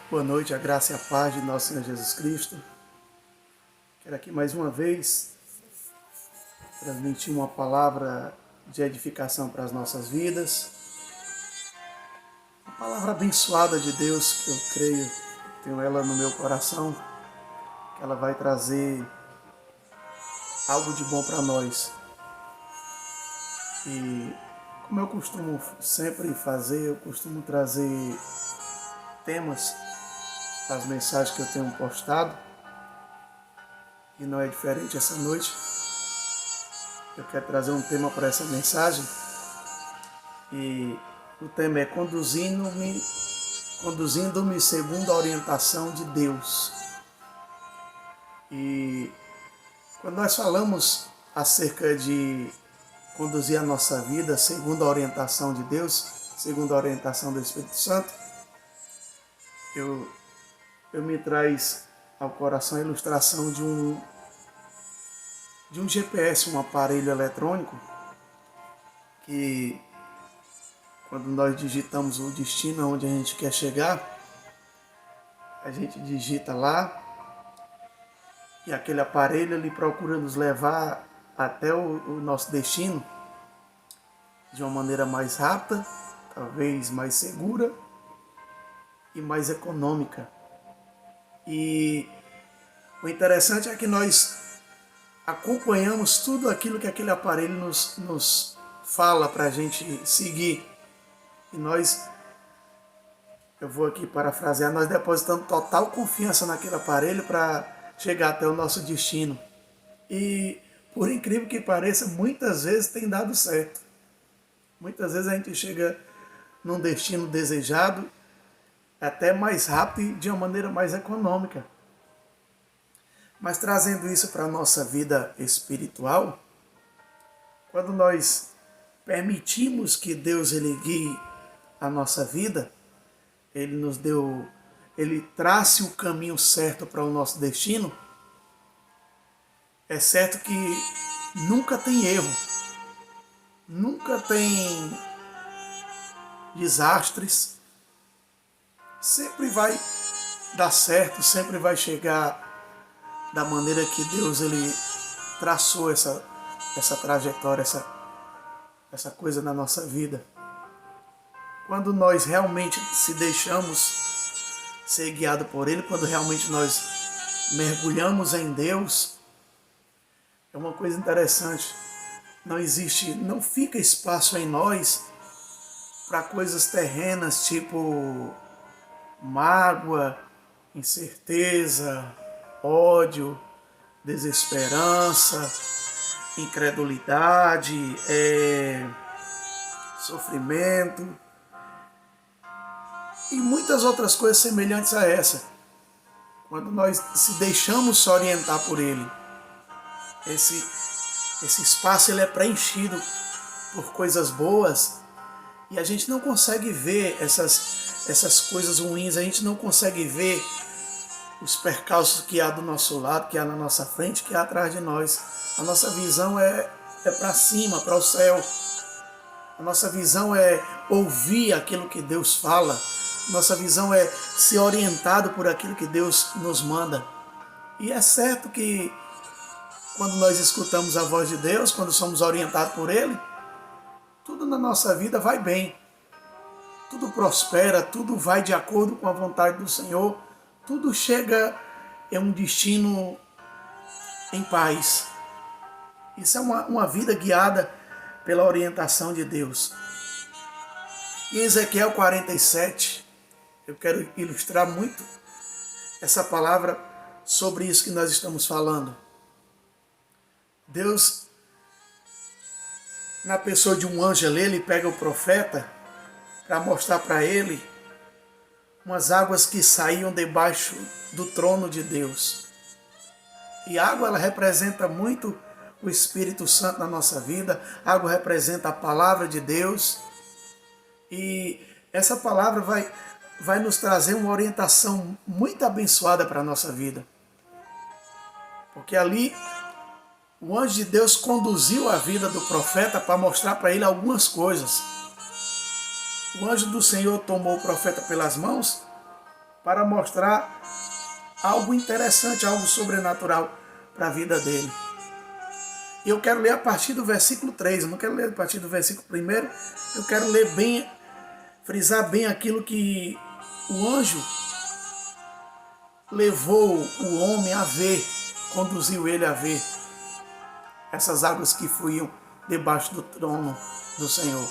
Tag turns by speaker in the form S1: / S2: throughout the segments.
S1: Boa noite, a graça e a paz de nosso Senhor Jesus Cristo. Quero aqui mais uma vez transmitir uma palavra de edificação para as nossas vidas. Uma palavra abençoada de Deus que eu creio, tenho ela no meu coração, que ela vai trazer algo de bom para nós. E como eu costumo sempre fazer, eu costumo trazer temas das mensagens que eu tenho postado. E não é diferente essa noite. Eu quero trazer um tema para essa mensagem. E o tema é conduzindo-me segundo a orientação de Deus. E quando nós falamos acerca de conduzir a nossa vida segundo a orientação de Deus, segundo a orientação do Espírito Santo, eu me traz ao coração a ilustração de um GPS, um aparelho eletrônico, que quando nós digitamos o destino onde a gente quer chegar, a gente digita lá e aquele aparelho ele procura nos levar até o nosso destino de uma maneira mais rápida, talvez mais segura e mais econômica. E o interessante é que nós acompanhamos tudo aquilo que aquele aparelho nos fala para a gente seguir. E eu vou aqui parafrasear, nós depositamos total confiança naquele aparelho para chegar até o nosso destino. E, por incrível que pareça, muitas vezes tem dado certo. Muitas vezes a gente chega num destino desejado até mais rápido e de uma maneira mais econômica. Mas trazendo isso para a nossa vida espiritual, quando nós permitimos que Deus ele guie a nossa vida, Ele trace o caminho certo para o nosso destino, é certo que nunca tem erro, nunca tem desastres, sempre vai dar certo, sempre vai chegar da maneira que Deus ele traçou essa trajetória, essa coisa na nossa vida. Quando nós realmente se deixamos ser guiados por Ele, quando realmente nós mergulhamos em Deus, é uma coisa interessante. Não fica espaço em nós para coisas terrenas, tipo mágoa, incerteza, ódio, desesperança, incredulidade, sofrimento e muitas outras coisas semelhantes a essa. Quando nós se deixamos se orientar por Ele, esse espaço ele é preenchido por coisas boas e a gente não consegue ver essas coisas ruins, a gente não consegue ver os percalços que há do nosso lado, que há na nossa frente, que há atrás de nós. A nossa visão é para cima, para o céu. A nossa visão é ouvir aquilo que Deus fala. Nossa visão é ser orientado por aquilo que Deus nos manda. E é certo que quando nós escutamos a voz de Deus, quando somos orientados por Ele, tudo na nossa vida vai bem. Tudo prospera, tudo vai de acordo com a vontade do Senhor. Tudo chega em um destino em paz. Isso é uma vida guiada pela orientação de Deus. Em Ezequiel 47, eu quero ilustrar muito essa palavra sobre isso que nós estamos falando. Deus, na pessoa de um anjo ali, ele pega o profeta para mostrar para ele umas águas que saíam debaixo do trono de Deus. E a água ela representa muito o Espírito Santo na nossa vida, a água representa a palavra de Deus. E essa palavra vai nos trazer uma orientação muito abençoada para a nossa vida. Porque ali o anjo de Deus conduziu a vida do profeta para mostrar para ele algumas coisas. O anjo do Senhor tomou o profeta pelas mãos para mostrar algo interessante, algo sobrenatural para a vida dele. E eu quero ler a partir do versículo 3, eu não quero ler a partir do versículo 1, eu quero ler bem, frisar bem aquilo que o anjo levou o homem a ver, conduziu ele a ver essas águas que fluíam debaixo do trono do Senhor.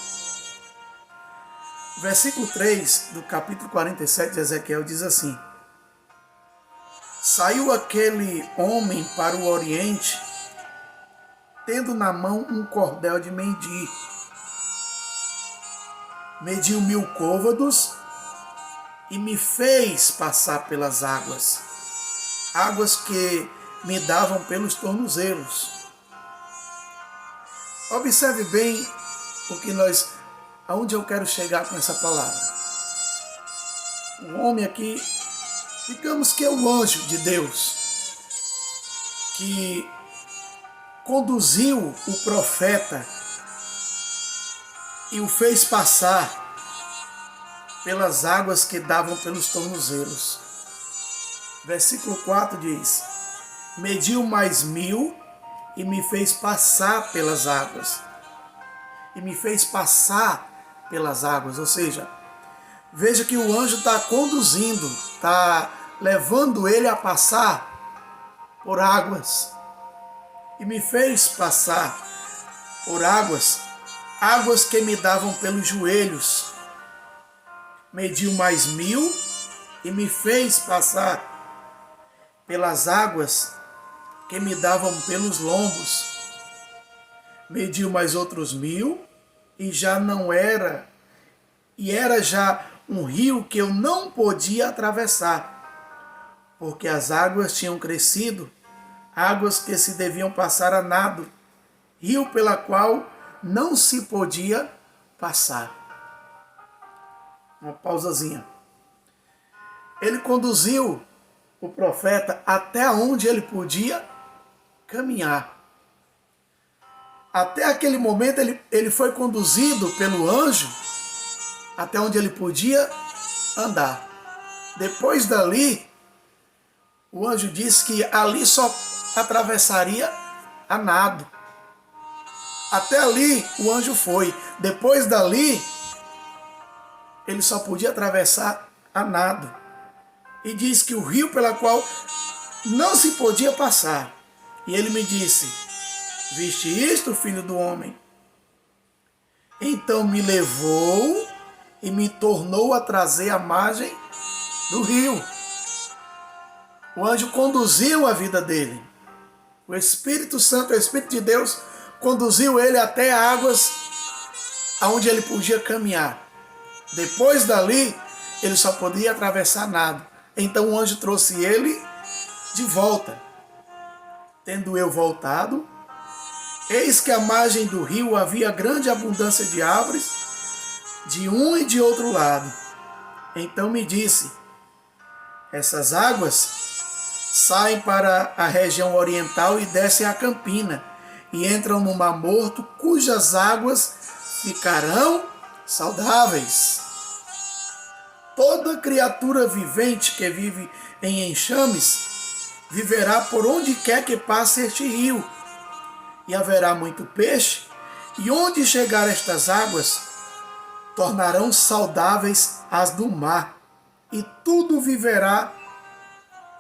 S1: Versículo 3 do capítulo 47 de Ezequiel diz assim: Saiu aquele homem para o oriente, tendo na mão um cordel de medir. Mediu 1000 côvados e me fez passar pelas águas, águas que me davam pelos tornozelos. Observe bem aonde eu quero chegar com essa palavra. O homem aqui, digamos que é o anjo de Deus, que conduziu o profeta e o fez passar pelas águas que davam pelos tornozelos. Versículo 4 diz: Mediu mais 1000 e me fez passar pelas águas. E me fez passar pelas águas. Ou seja, veja que o anjo está conduzindo, está levando ele a passar por águas. E me fez passar por águas, águas que me davam pelos joelhos. Mediu mais 1000 e me fez passar pelas águas que me davam pelos lombos. Mediu mais outros 1000 e já não era, e era já um rio que eu não podia atravessar, porque as águas tinham crescido, águas que se deviam passar a nado, rio pela qual não se podia passar. Uma pausazinha. Ele conduziu o profeta até onde ele podia caminhar. Até aquele momento ele foi conduzido pelo anjo até onde ele podia andar. Depois dali, o anjo disse que ali só atravessaria a nado. Até ali o anjo foi. Depois dali, ele só podia atravessar a nado. E diz que o rio pela qual não se podia passar. E ele me disse: Viste isto, filho do homem? Então me levou e me tornou a trazer à margem do rio. O anjo conduziu a vida dele. O Espírito Santo, o Espírito de Deus, conduziu ele até águas aonde ele podia caminhar. Depois dali, ele só podia atravessar nada. Então o anjo trouxe ele de volta. Tendo eu voltado, eis que à margem do rio havia grande abundância de árvores, de um e de outro lado. Então me disse: Essas águas saem para a região oriental e descem a campina, e entram no Mar Morto, cujas águas ficarão saudáveis. Toda criatura vivente que vive em enxames viverá por onde quer que passe este rio, e haverá muito peixe, e onde chegar estas águas, tornarão saudáveis as do mar, e tudo viverá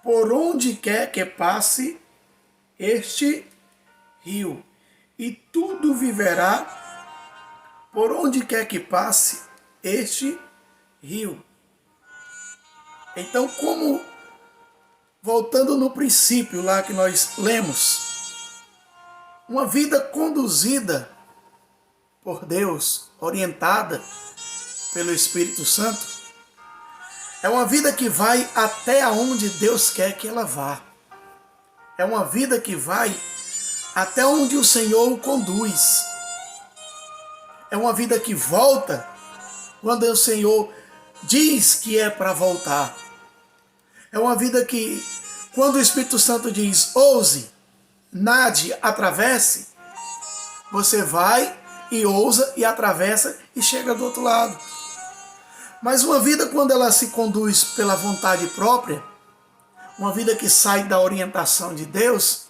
S1: por onde quer que passe este rio, e tudo viverá por onde quer que passe este rio. Então, voltando no princípio lá que nós lemos, uma vida conduzida por Deus, orientada pelo Espírito Santo, é uma vida que vai até onde Deus quer que ela vá. É uma vida que vai até onde o Senhor o conduz. É uma vida que volta quando o Senhor diz que é para voltar. É uma vida que, quando o Espírito Santo diz, ouse, nade, atravesse, você vai e ousa e atravessa e chega do outro lado. Mas uma vida, quando ela se conduz pela vontade própria, uma vida que sai da orientação de Deus,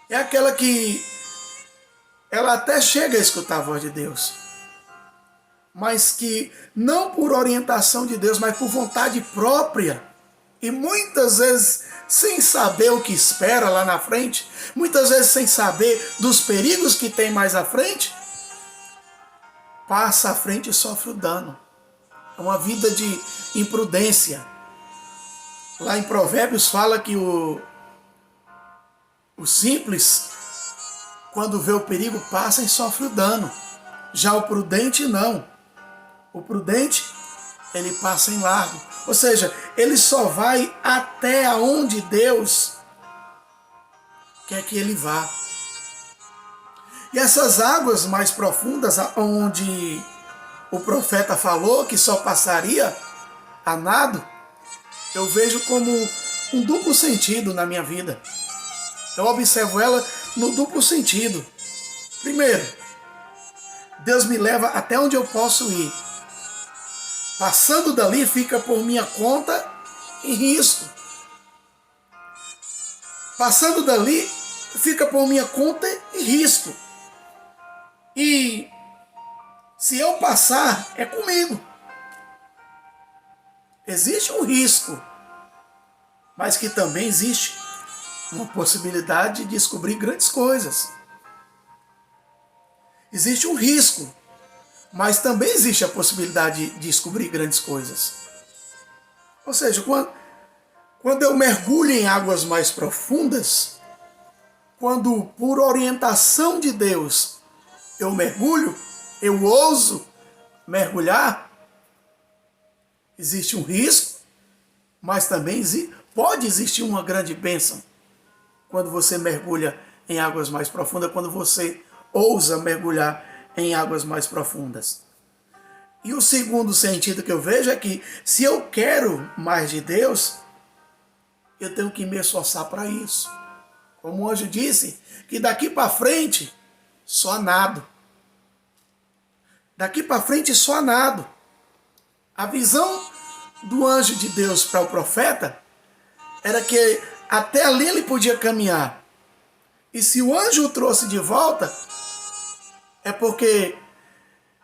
S1: é aquela que ela até chega a escutar a voz de Deus, mas que não por orientação de Deus, mas por vontade própria, e muitas vezes sem saber o que espera lá na frente, muitas vezes sem saber dos perigos que tem mais à frente, passa à frente e sofre o dano. É uma vida de imprudência. Lá em Provérbios fala que o simples, quando vê o perigo, passa e sofre o dano. Já o prudente não. O prudente, ele passa em largo. Ou seja, ele só vai até aonde Deus quer que ele vá. E essas águas mais profundas, onde o profeta falou que só passaria a nado, eu vejo como um duplo sentido na minha vida. Eu observo ela no duplo sentido. Primeiro, Deus me leva até onde eu posso ir. Passando dali, fica por minha conta e risco. Passando dali, fica por minha conta e risco. E se eu passar, é comigo. Existe um risco, mas que também existe uma possibilidade de descobrir grandes coisas. Existe um risco, mas também existe a possibilidade de descobrir grandes coisas. Ou seja, quando eu mergulho em águas mais profundas, quando por orientação de Deus eu mergulho, eu ouso mergulhar, existe um risco, mas também pode existir uma grande bênção quando você mergulha em águas mais profundas, quando você ousa mergulhar em águas mais profundas. E o segundo sentido que eu vejo é que se eu quero mais de Deus, eu tenho que me esforçar para isso. Como o anjo disse, que daqui para frente só nado. Daqui para frente só nado. A visão do anjo de Deus para o profeta era que até ali ele podia caminhar. E se o anjo o trouxe de volta, é porque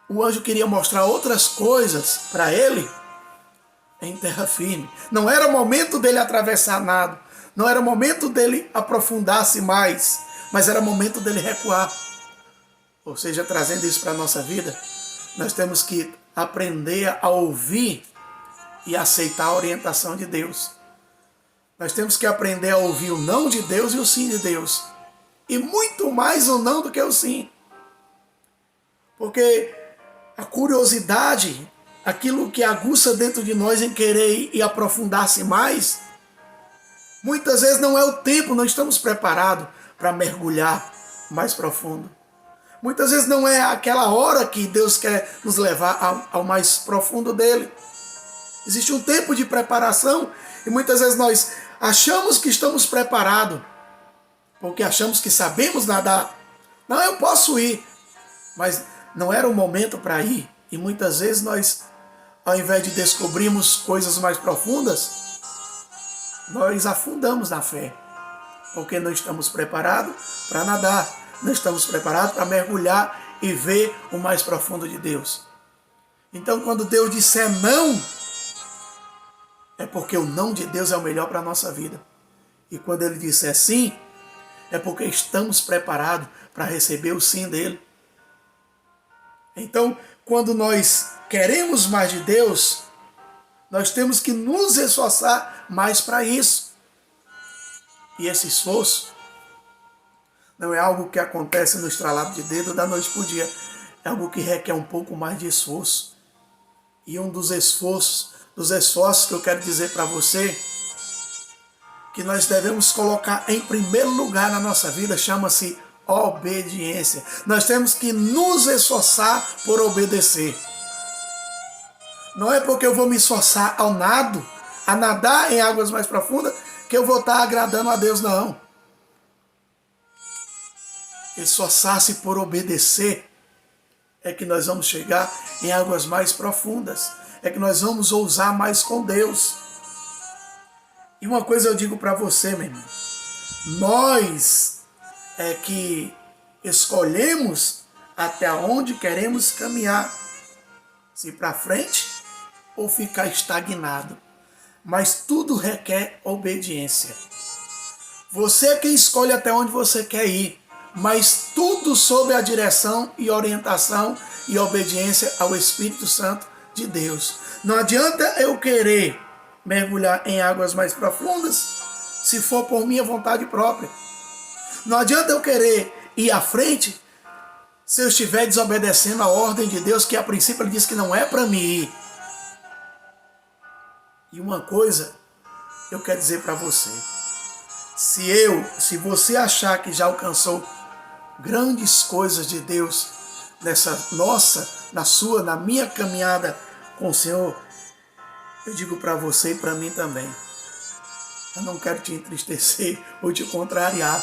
S1: o anjo queria mostrar outras coisas para ele em terra firme. Não era momento dele atravessar nada. Não era momento dele aprofundar-se mais. Mas era momento dele recuar. Ou seja, trazendo isso para a nossa vida, nós temos que aprender a ouvir e aceitar a orientação de Deus. Nós temos que aprender a ouvir o não de Deus e o sim de Deus. E muito mais o não do que o sim. Porque a curiosidade, aquilo que aguça dentro de nós em querer e aprofundar-se mais, muitas vezes não é o tempo, não estamos preparados para mergulhar mais profundo. Muitas vezes não é aquela hora que Deus quer nos levar ao mais profundo dele. Existe um tempo de preparação e muitas vezes nós achamos que estamos preparados, porque achamos que sabemos nadar. Não, eu posso ir, mas não era o momento para ir. E muitas vezes nós, ao invés de descobrirmos coisas mais profundas, nós afundamos na fé, porque não estamos preparados para nadar, não estamos preparados para mergulhar e ver o mais profundo de Deus. Então, quando Deus disser não, é porque o não de Deus é o melhor para a nossa vida. E quando Ele disser sim, é porque estamos preparados para receber o sim dEle. Então, quando nós queremos mais de Deus, nós temos que nos esforçar mais para isso. E esse esforço não é algo que acontece no estralar de dedo da noite para o dia. É algo que requer um pouco mais de esforço. E um dos esforços que eu quero dizer para você, que nós devemos colocar em primeiro lugar na nossa vida, chama-se obediência. Nós temos que nos esforçar por obedecer. Não é porque eu vou me esforçar a nadar em águas mais profundas, que eu vou estar agradando a Deus, não. Esforçar-se por obedecer é que nós vamos chegar em águas mais profundas. é que nós vamos ousar mais com Deus. E uma coisa eu digo para você, meu irmão, nós é que escolhemos até onde queremos caminhar, se para frente ou ficar estagnado. Mas tudo requer obediência. Você é quem escolhe até onde você quer ir, mas tudo sob a direção e orientação e obediência ao Espírito Santo de Deus. Não adianta eu querer mergulhar em águas mais profundas se for por minha vontade própria. Não adianta eu querer ir à frente se eu estiver desobedecendo a ordem de Deus, que a princípio ele disse que não é para mim ir. E uma coisa eu quero dizer para você. Se você achar que já alcançou grandes coisas de Deus na minha caminhada com o Senhor, eu digo para você e para mim também. Eu não quero te entristecer ou te contrariar,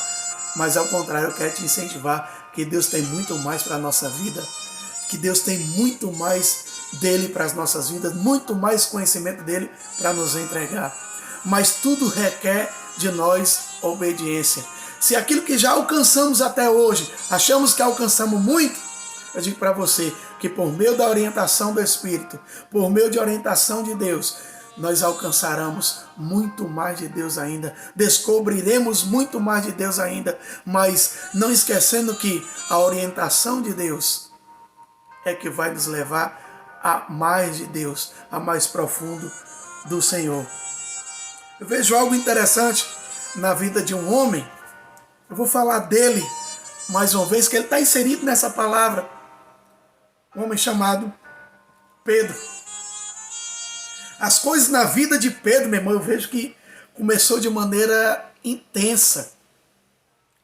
S1: mas ao contrário, eu quero te incentivar que Deus tem muito mais para a nossa vida, que Deus tem muito mais dele para as nossas vidas, muito mais conhecimento dele para nos entregar. Mas tudo requer de nós obediência. Se aquilo que já alcançamos até hoje, achamos que alcançamos muito, eu digo para você que por meio da orientação do Espírito, por meio de orientação de Deus, nós alcançaremos muito mais de Deus ainda, descobriremos muito mais de Deus ainda, mas não esquecendo que a orientação de Deus é que vai nos levar a mais de Deus, a mais profundo do Senhor. Eu vejo algo interessante na vida de um homem, eu vou falar dele mais uma vez, que ele está inserido nessa palavra, um homem chamado Pedro. As coisas na vida de Pedro, meu irmão, eu vejo que começou de maneira intensa.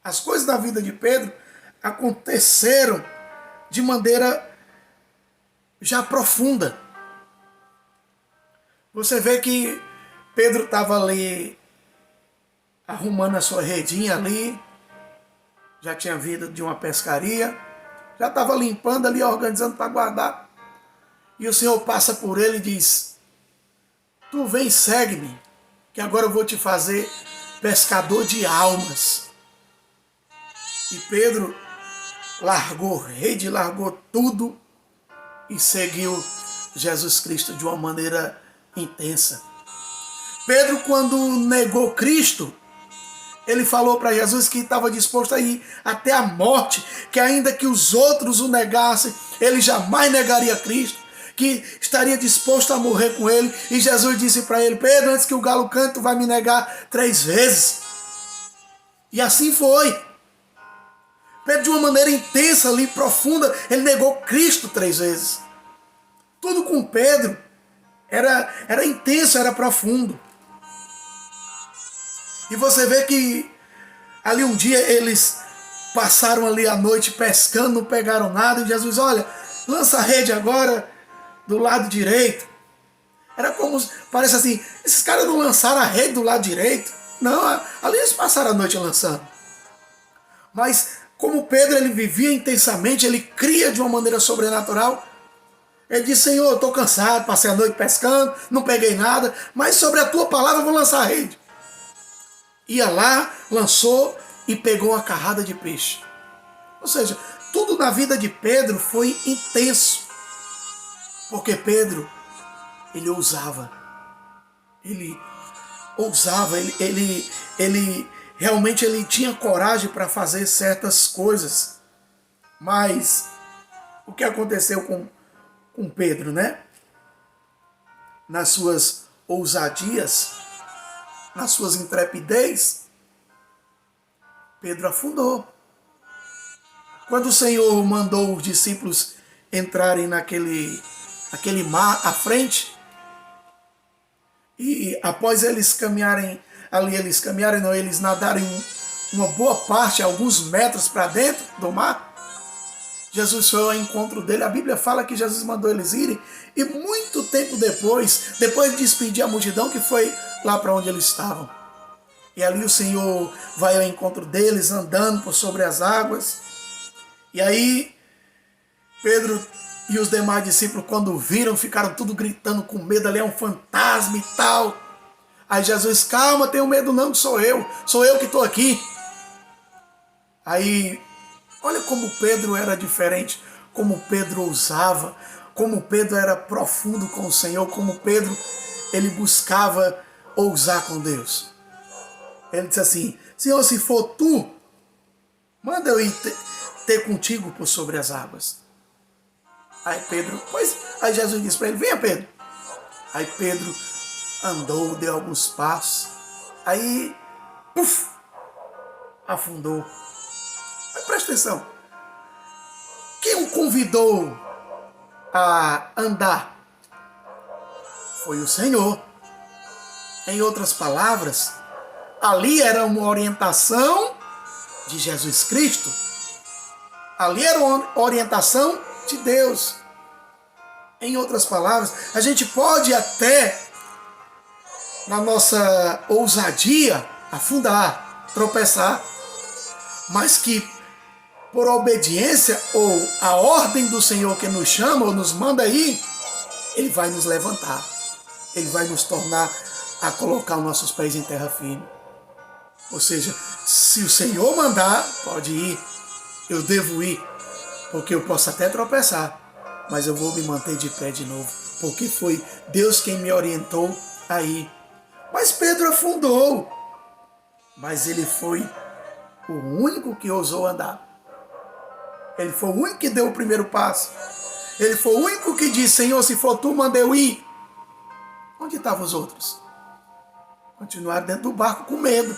S1: As coisas na vida de Pedro aconteceram de maneira já profunda. Você vê que Pedro estava ali arrumando a sua redinha ali, já tinha vindo de uma pescaria, já estava limpando ali, organizando para guardar. E o Senhor passa por ele e diz: tu vem, segue-me, que agora eu vou te fazer pescador de almas. E Pedro largou rede, largou tudo e seguiu Jesus Cristo de uma maneira intensa. Pedro, quando negou Cristo, ele falou para Jesus que estava disposto a ir até a morte, que ainda que os outros o negassem, ele jamais negaria Cristo, que estaria disposto a morrer com ele. E Jesus disse para ele: Pedro, antes que o galo cante, tu vai me negar 3 vezes. E assim foi. Pedro, de uma maneira intensa ali, profunda, ele negou Cristo 3 vezes. Tudo com Pedro era intenso, era profundo. E você vê que ali um dia eles passaram ali a noite pescando, não pegaram nada, e Jesus: olha, lança a rede agora do lado direito. Era como, parece assim, esses caras não lançaram a rede do lado direito. Não, ali eles passaram a noite lançando. Mas como Pedro, ele vivia intensamente, ele cria de uma maneira sobrenatural. Ele disse: Senhor, eu estou cansado, passei a noite pescando, não peguei nada, mas sobre a tua palavra eu vou lançar a rede. Ia lá, lançou e pegou uma carrada de peixe. Ou seja, tudo na vida de Pedro foi intenso. Porque Pedro, ele ousava. Ele ousava, ele realmente ele tinha coragem para fazer certas coisas. Mas o que aconteceu com Pedro, né? Nas suas ousadias, nas suas intrepidez, Pedro afundou. Quando o Senhor mandou os discípulos entrarem naquele mar à frente, e após eles caminharem ali, eles nadarem uma boa parte, alguns metros para dentro do mar, Jesus foi ao encontro dele. A Bíblia fala que Jesus mandou eles irem, e muito tempo depois de despedir a multidão, que foi lá para onde eles estavam. E ali o Senhor vai ao encontro deles, andando por sobre as águas. E aí Pedro E os demais discípulos, quando viram, ficaram tudo gritando com medo, ali é um fantasma e tal. Aí Jesus, calma, tenho medo não, que sou eu que estou aqui. Aí, olha como Pedro era diferente, como Pedro ousava, como Pedro era profundo com o Senhor, como Pedro, ele buscava ousar com Deus. Ele disse assim, Senhor, se for tu, manda eu ir ter contigo por sobre as águas. Aí Jesus disse para ele, venha Pedro. Aí Pedro andou, deu alguns passos, aí, afundou. Mas presta atenção, quem o convidou a andar foi o Senhor. Em outras palavras, ali era uma orientação de Jesus Cristo. Ali era uma orientação de Deus. Em outras palavras, a gente pode até, na nossa ousadia, afundar, tropeçar, mas que por obediência ou a ordem do Senhor que nos chama ou nos manda ir, Ele vai nos levantar. Ele vai nos tornar a colocar os nossos pés em terra firme. Ou seja, se o Senhor mandar, pode ir. Eu devo ir, porque eu posso até tropeçar, mas eu vou me manter de pé de novo, porque foi Deus quem me orientou a ir. Mas Pedro afundou, mas ele foi o único que ousou andar. Ele foi o único que deu o primeiro passo. Ele foi o único que disse, Senhor, se for tu, manda eu ir. Onde estavam os outros? Continuaram dentro do barco com medo.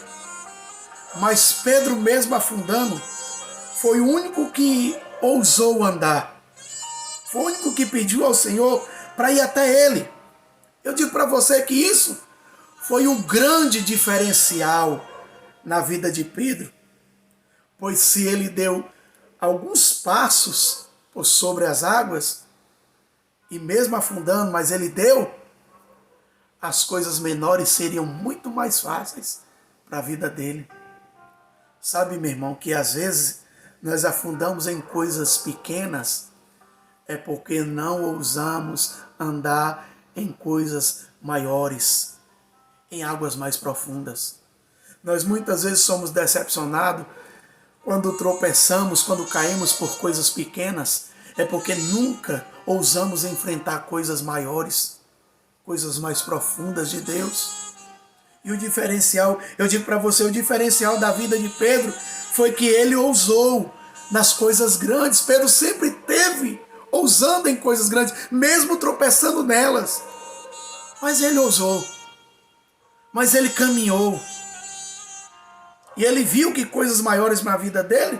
S1: Mas Pedro, mesmo afundando, foi o único que ousou andar. Foi o único que pediu ao Senhor para ir até Ele. Eu digo para você que isso foi um grande diferencial na vida de Pedro. Pois se ele deu alguns passos por sobre as águas, e mesmo afundando, mas ele deu, as coisas menores seriam muito mais fáceis para a vida dele. Sabe, meu irmão, que às vezes nós afundamos em coisas pequenas, é porque não ousamos andar em coisas maiores, em águas mais profundas. Nós muitas vezes somos decepcionados quando tropeçamos, quando caímos por coisas pequenas, é porque nunca ousamos enfrentar coisas maiores, coisas mais profundas de Deus. E o diferencial, eu digo para você, o diferencial da vida de Pedro foi que ele ousou nas coisas grandes. Pedro sempre teve ousando em coisas grandes, mesmo tropeçando nelas. Mas ele ousou, mas ele caminhou. E ele viu que coisas maiores na vida dele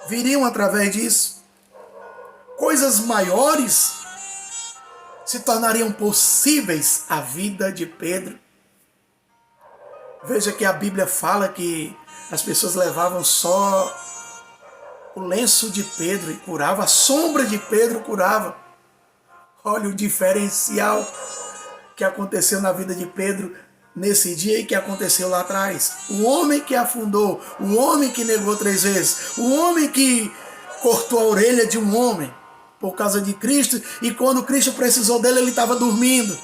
S1: viriam através disso. Coisas maiores se tornariam possíveis à vida de Pedro. Veja que a Bíblia fala que as pessoas levavam só o lenço de Pedro e curava, a sombra de Pedro curava. Olha o diferencial que aconteceu na vida de Pedro nesse dia e que aconteceu lá atrás. O homem que afundou, o homem que negou 3 vezes, o homem que cortou a orelha de um homem por causa de Cristo, e quando Cristo precisou dele, ele estava dormindo.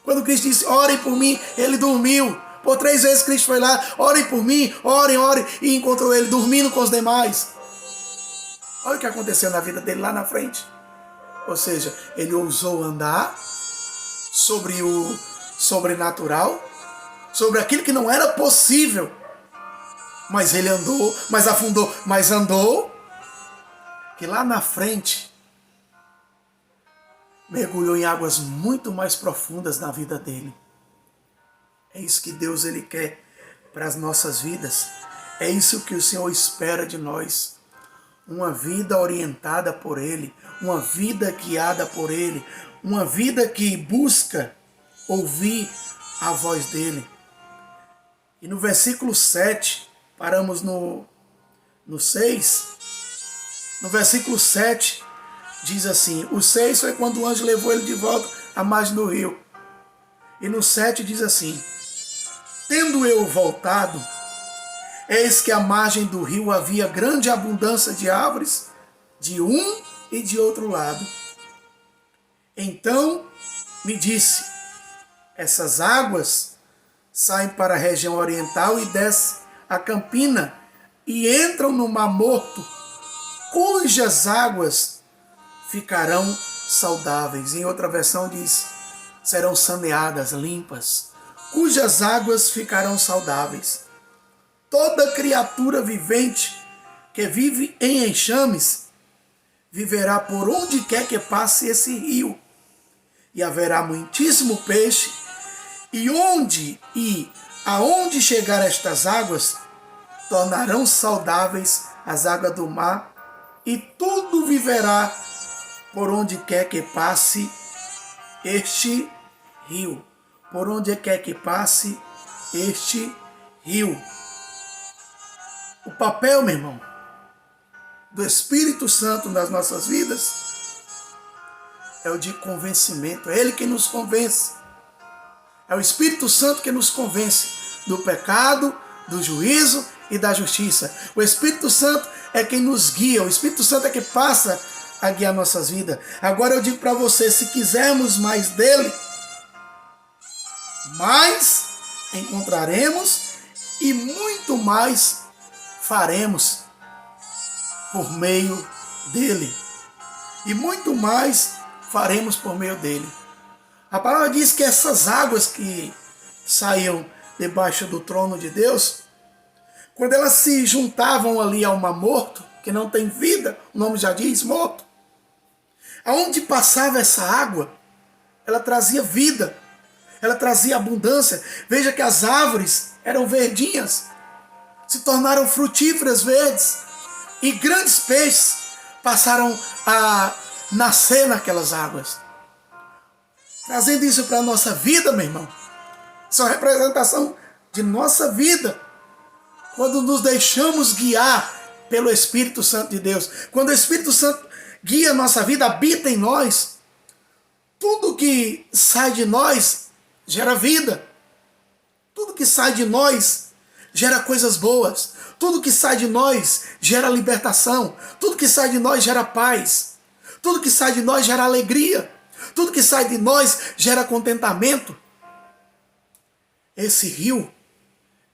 S1: Quando Cristo disse, orem por mim, ele dormiu. Por 3 vezes Cristo foi lá, orem por mim, orem, e encontrou ele dormindo com os demais. Olha o que aconteceu na vida dele lá na frente. Ou seja, ele ousou andar sobre o sobrenatural, sobre aquilo que não era possível. Mas ele andou, mas afundou, mas andou, que lá na frente mergulhou em águas muito mais profundas na vida dele. É isso que Deus ele quer para as nossas vidas. É isso que o Senhor espera de nós. Uma vida orientada por Ele, uma vida guiada por Ele, uma vida que busca ouvir a voz dEle. E no versículo 7, paramos no 6, no versículo 7, diz assim, o 6 foi quando o anjo levou ele de volta à margem do rio. E no 7 diz assim, tendo eu voltado, eis que à margem do rio havia grande abundância de árvores, de um e de outro lado. Então me disse: essas águas saem para a região oriental e descem a campina e entram no Mar Morto, cujas águas ficarão saudáveis. Em outra versão diz: serão saneadas, limpas, cujas águas ficarão saudáveis. Toda criatura vivente que vive em enxames viverá por onde quer que passe esse rio. E haverá muitíssimo peixe, e aonde chegar estas águas, tornarão saudáveis as águas do mar, e tudo viverá por onde quer que passe este rio. Por onde quer que passe este rio. O papel, meu irmão, do Espírito Santo nas nossas vidas é o de convencimento. É Ele que nos convence. É o Espírito Santo que nos convence do pecado, do juízo e da justiça. O Espírito Santo é quem nos guia. O Espírito Santo é que passa a guiar nossas vidas. Agora eu digo para você, se quisermos mais dele, mais encontraremos e muito mais faremos por meio dele. E muito mais faremos por meio dele. A palavra diz que essas águas que saíam debaixo do trono de Deus, quando elas se juntavam ali ao Mar Morto, que não tem vida, o nome já diz, morto, aonde passava essa água, ela trazia vida, ela trazia abundância. Veja que as árvores eram verdinhas, se tornaram frutíferas verdes, e grandes peixes passaram a nascer naquelas águas. Trazendo isso para a nossa vida, meu irmão. Isso é uma representação de nossa vida. Quando nos deixamos guiar pelo Espírito Santo de Deus. Quando o Espírito Santo guia a nossa vida, habita em nós, tudo que sai de nós gera vida. Tudo que sai de nós gera coisas boas. Tudo que sai de nós gera libertação. Tudo que sai de nós gera paz. Tudo que sai de nós gera alegria. Tudo que sai de nós gera contentamento. Esse rio,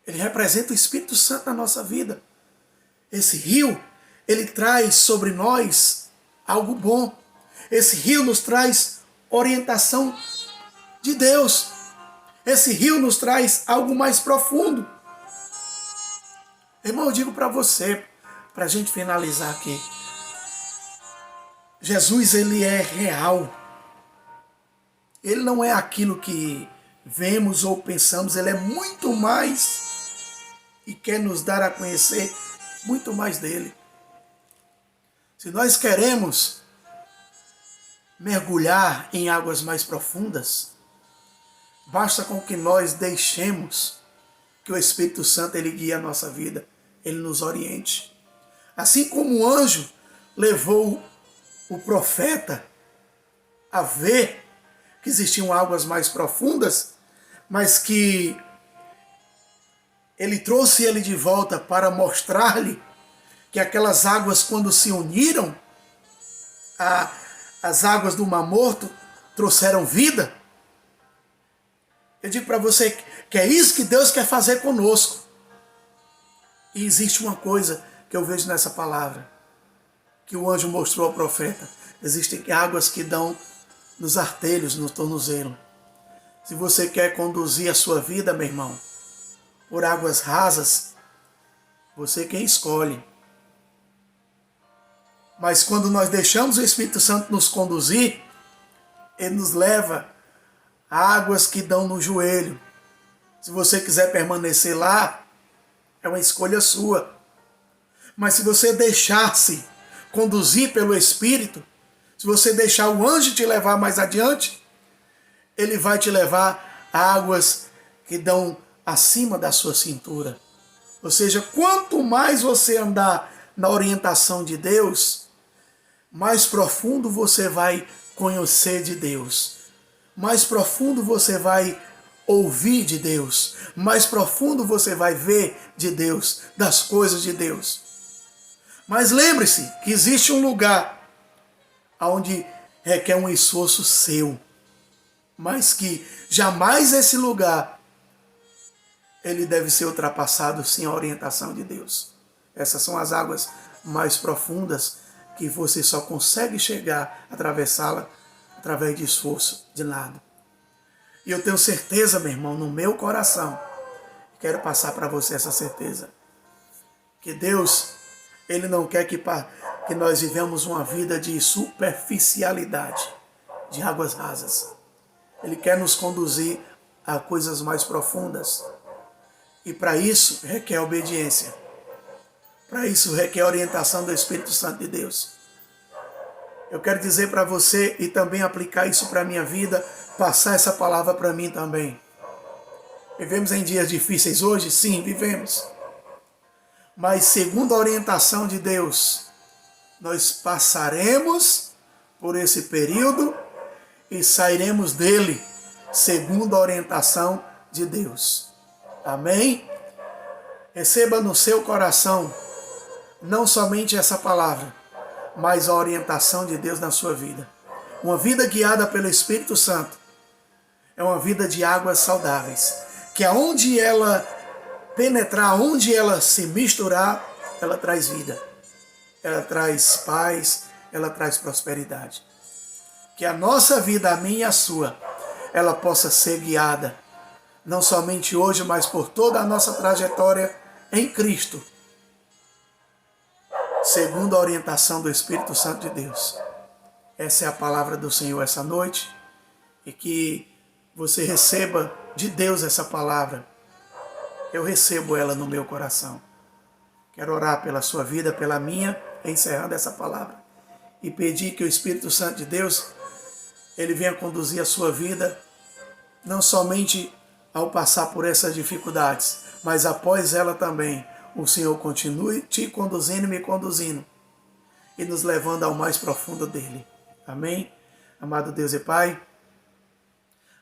S1: ele representa o Espírito Santo na nossa vida. Esse rio, ele traz sobre nós algo bom. Esse rio nos traz orientação de Deus. Esse rio nos traz algo mais profundo. Irmão, eu digo para você, para a gente finalizar aqui. Jesus, ele é real. Ele não é aquilo que vemos ou pensamos. Ele é muito mais e quer nos dar a conhecer muito mais dele. Se nós queremos mergulhar em águas mais profundas, basta com que nós deixemos que o Espírito Santo ele guie a nossa vida, ele nos oriente. Assim como o anjo levou o profeta a ver que existiam águas mais profundas, mas que ele trouxe ele de volta para mostrar-lhe que aquelas águas, quando se uniram, as águas do Mar Morto trouxeram vida. Eu digo para você que é isso que Deus quer fazer conosco. E existe uma coisa que eu vejo nessa palavra, que o anjo mostrou ao profeta. Existem águas que dão nos artelhos, no tornozelo. Se você quer conduzir a sua vida, meu irmão, por águas rasas, você quem escolhe. Mas quando nós deixamos o Espírito Santo nos conduzir, ele nos leva a águas que dão no joelho. Se você quiser permanecer lá, é uma escolha sua. Mas se você deixar-se conduzir pelo Espírito, se você deixar o anjo te levar mais adiante, ele vai te levar a águas que dão acima da sua cintura. Ou seja, quanto mais você andar na orientação de Deus, mais profundo você vai conhecer de Deus. Mais profundo você vai ouvir de Deus. Mais profundo você vai ver de Deus, das coisas de Deus. Mas lembre-se que existe um lugar onde requer um esforço seu, mas que jamais esse lugar ele deve ser ultrapassado sem a orientação de Deus. Essas são as águas mais profundas que você só consegue chegar, atravessá-la através de esforço, de nada. E eu tenho certeza, meu irmão, no meu coração, quero passar para você essa certeza, que Deus, Ele não quer que nós vivamos uma vida de superficialidade, de águas rasas. Ele quer nos conduzir a coisas mais profundas. E para isso requer obediência. Para isso requer orientação do Espírito Santo de Deus. Eu quero dizer para você e também aplicar isso para a minha vida, passar essa palavra para mim também. Vivemos em dias difíceis hoje? Sim, vivemos. Mas segundo a orientação de Deus, nós passaremos por esse período e sairemos dele, segundo a orientação de Deus. Amém? Receba no seu coração não somente essa palavra, mas a orientação de Deus na sua vida. Uma vida guiada pelo Espírito Santo é uma vida de águas saudáveis, que aonde ela penetrar, onde ela se misturar, ela traz vida, ela traz paz, ela traz prosperidade. Que a nossa vida, a minha e a sua, ela possa ser guiada, não somente hoje, mas por toda a nossa trajetória em Cristo, segundo a orientação do Espírito Santo de Deus. Essa é a palavra do Senhor essa noite, e que você receba de Deus essa palavra. Eu recebo ela no meu coração. Quero orar pela sua vida, pela minha, encerrando essa palavra, e pedir que o Espírito Santo de Deus, ele venha conduzir a sua vida, não somente ao passar por essas dificuldades, mas após ela também, o Senhor continue te conduzindo e me conduzindo, e nos levando ao mais profundo dele. Amém? Amado Deus e Pai,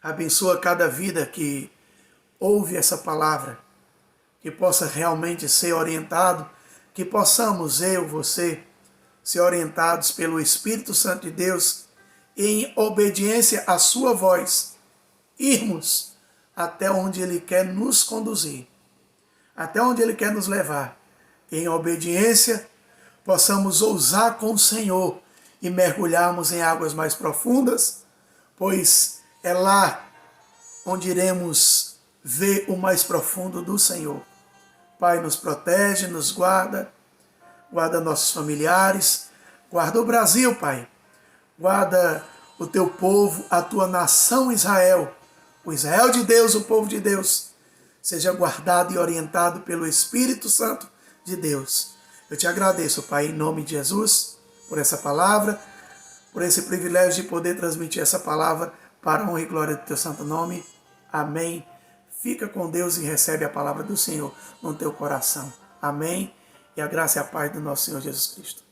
S1: abençoa cada vida que ouve essa palavra, que possa realmente ser orientado, que possamos, eu, você, ser orientados pelo Espírito Santo de Deus, em obediência à sua voz, irmos até onde Ele quer nos conduzir, até onde Ele quer nos levar. Em obediência, possamos ousar com o Senhor e mergulharmos em águas mais profundas, pois é lá onde iremos ver o mais profundo do Senhor. Pai, nos protege, nos guarda, guarda nossos familiares, guarda o Brasil, Pai, guarda o teu povo, a tua nação Israel, o Israel de Deus, o povo de Deus, seja guardado e orientado pelo Espírito Santo de Deus. Eu te agradeço, Pai, em nome de Jesus, por essa palavra, por esse privilégio de poder transmitir essa palavra para a honra e glória do teu santo nome. Amém. Fica com Deus e recebe a palavra do Senhor no teu coração. Amém. E a graça e a paz do nosso Senhor Jesus Cristo.